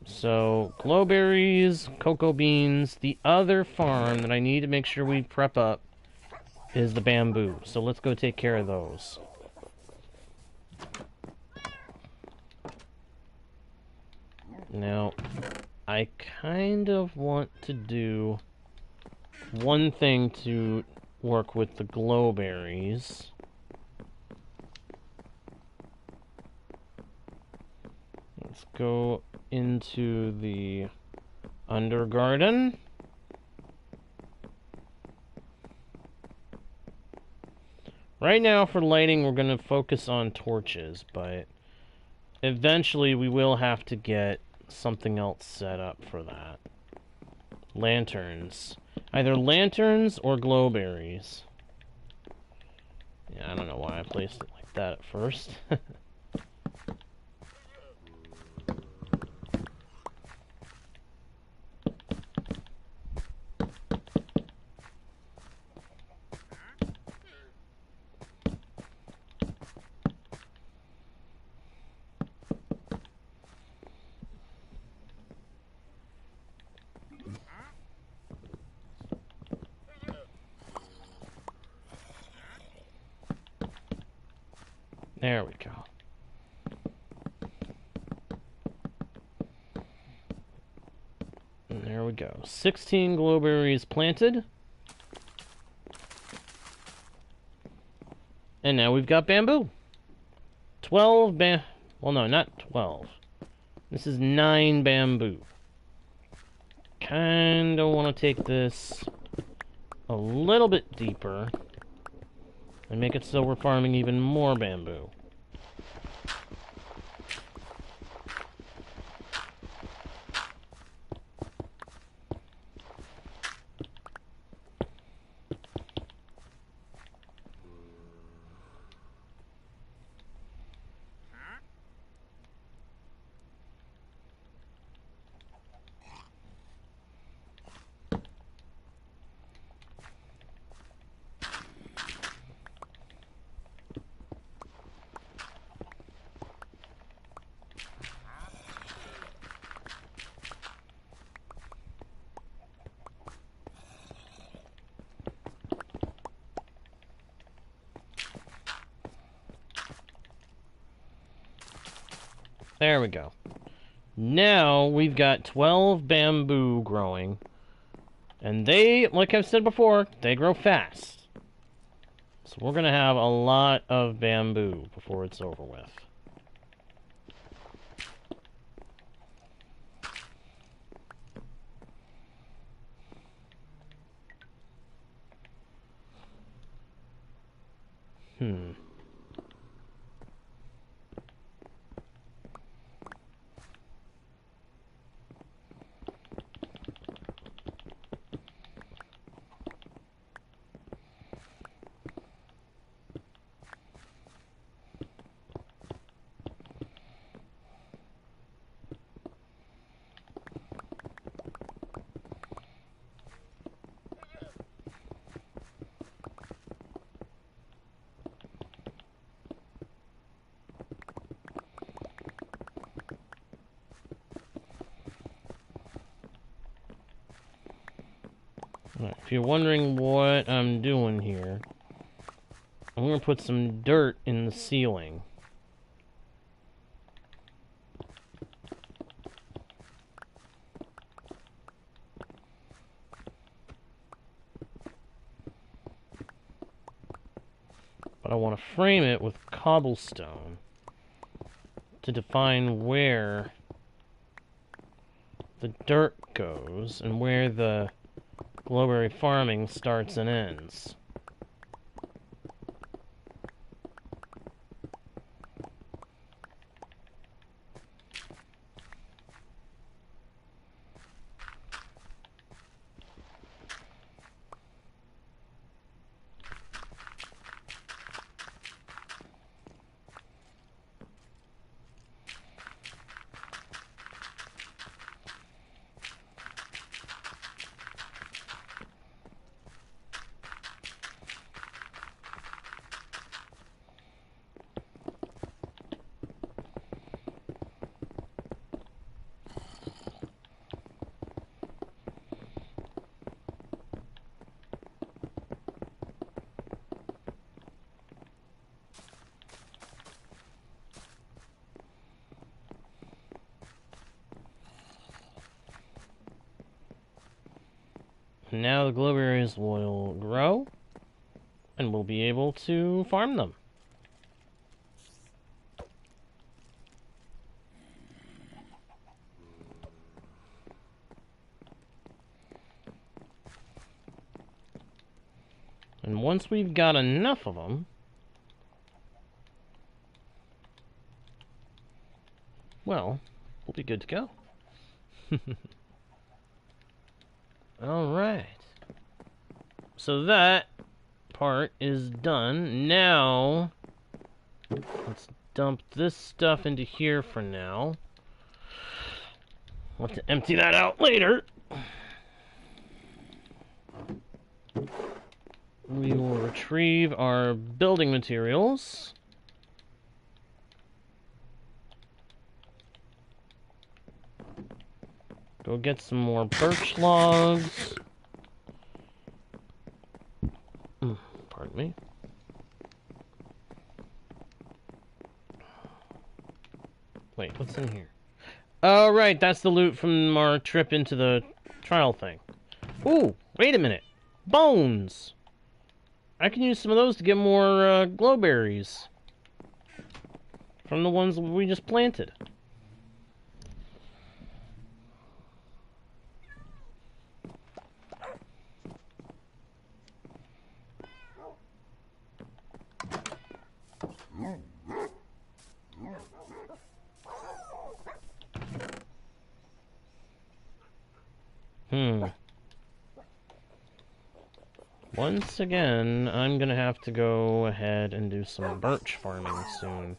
So, glowberries, cocoa beans. The other farm that I need to make sure we prep up is the bamboo. So let's go take care of those. Now, I kind of want to do one thing to work with the glowberries. Let's go into the Under Garden. Right now, for lighting, we're going to focus on torches, but eventually we will have to get something else set up for that. Lanterns. Either lanterns or glowberries. Yeah, I don't know why I placed it like that at first. There we go. And there we go. 16 glowberries planted. And now we've got bamboo. 12 well, no, not 12. This is 9 bamboo. Kinda want to take this a little bit deeper and make it so we're farming even more bamboo. There we go. Now we've got 12 bamboo growing. And they, like I've said before, they grow fast. So we're going to have a lot of bamboo before it's over with. If you're wondering what I'm doing here, I'm going to put some dirt in the ceiling. But I want to frame it with cobblestone to define where the dirt goes and where the glowberry farming starts and ends. now the glowberries will grow, and we'll be able to farm them. And once we've got enough of them, well, we'll be good to go. Alright. So that part is done. Now, let's dump this stuff into here for now. We'll have to empty that out later. We will retrieve our building materials. Go get some more birch logs. Pardon me. Wait, what's in here? Oh, right, that's the loot from our trip into the trial thing. Ooh, wait a minute. Bones! I can use some of those to get more glowberries from the ones we just planted. Once again, I'm gonna have to go ahead and do some birch farming soon.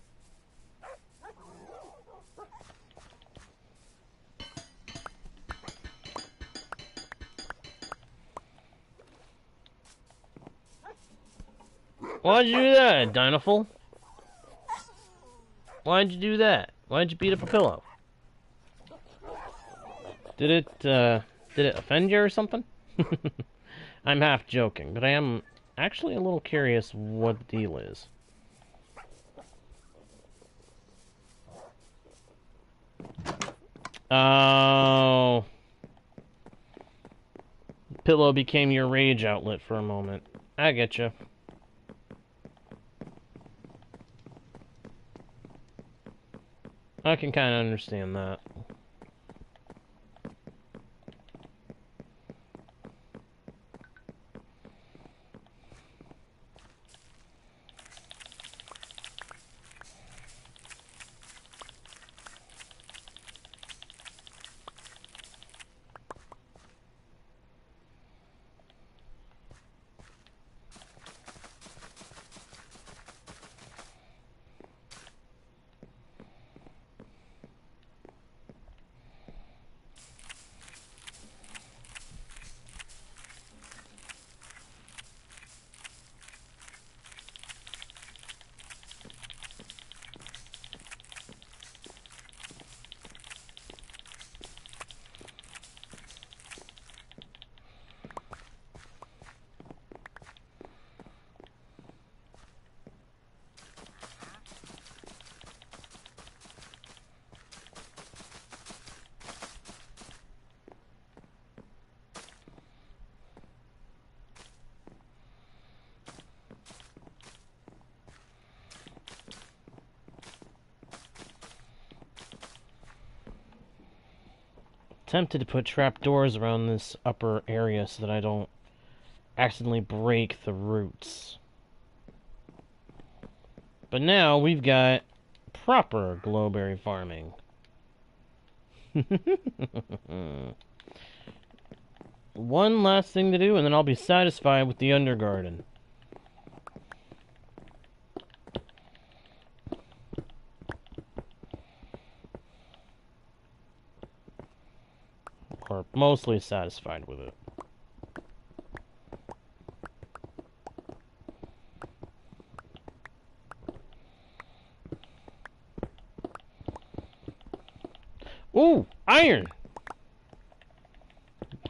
Why'd you do that, Dinoful? Why'd you do that? Why'd you beat up a pillow? Did it offend you or something? I'm half joking, but I am actually a little curious what the deal is. Oh. Pillow became your rage outlet for a moment. I get you. I can kind of understand that. Tempted to put trapdoors around this upper area so that I don't accidentally break the roots. But now we've got proper glowberry farming. One last thing to do, and then I'll be satisfied with the Undergarden. Or mostly satisfied with it. Ooh, iron!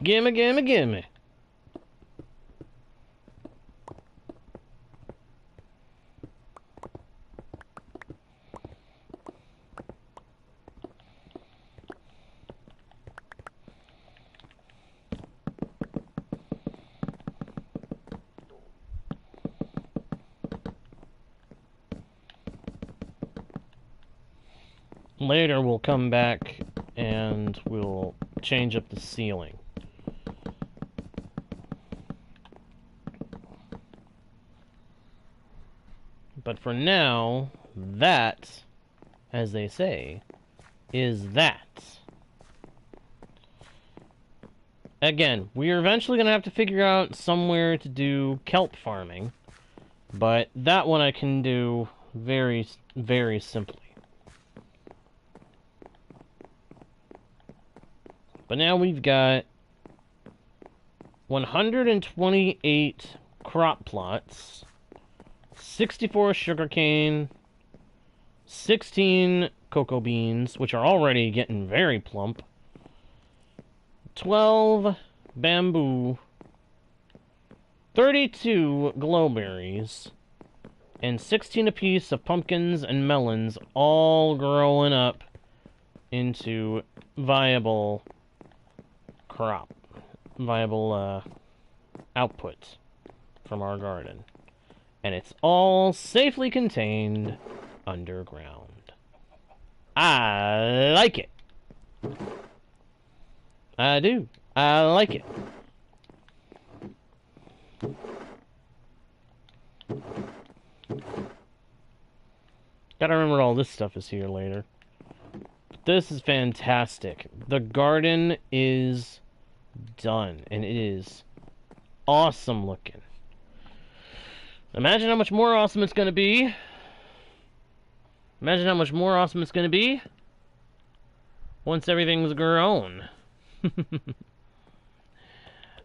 Gimme, gimme, gimme. Later we'll come back and we'll change up the ceiling. But for now, that, as they say, is that. Again, we are eventually going to have to figure out somewhere to do kelp farming, but that one I can do very, very simply. But now we've got 128 crop plots, 64 sugarcane, 16 cocoa beans, which are already getting very plump, 12 bamboo, 32 glowberries, and 16 apiece of pumpkins and melons, all growing up into viable output from our garden. And it's all safely contained underground. I like it. I do. I like it. Gotta remember all this stuff is here later. This is fantastic. The garden is done, and it is awesome looking. Imagine how much more awesome it's going to be. Imagine how much more awesome it's going to be once everything's grown.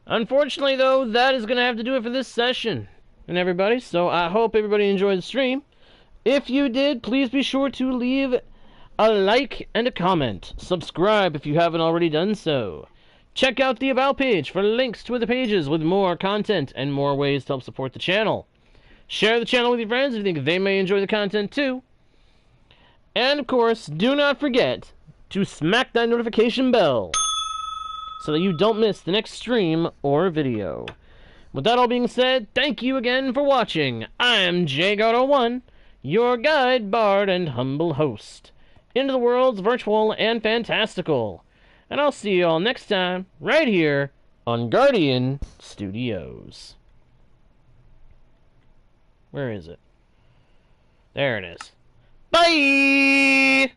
Unfortunately, though, that is going to have to do it for this session. And everybody, so I hope everybody enjoyed the stream. If you did, please be sure to leave a like and a comment. Subscribe if you haven't already done so. Check out the About page for links to other pages with more content and more ways to help support the channel. Share the channel with your friends if you think they may enjoy the content too. And of course, do not forget to smack that notification bell so that you don't miss the next stream or video. With that all being said, thank you again for watching. I'm JGardo1, your guide, bard, and humble host into the worlds virtual and fantastical. And I'll see you all next time, right here on Guardian Studios. Where is it? There it is. Bye!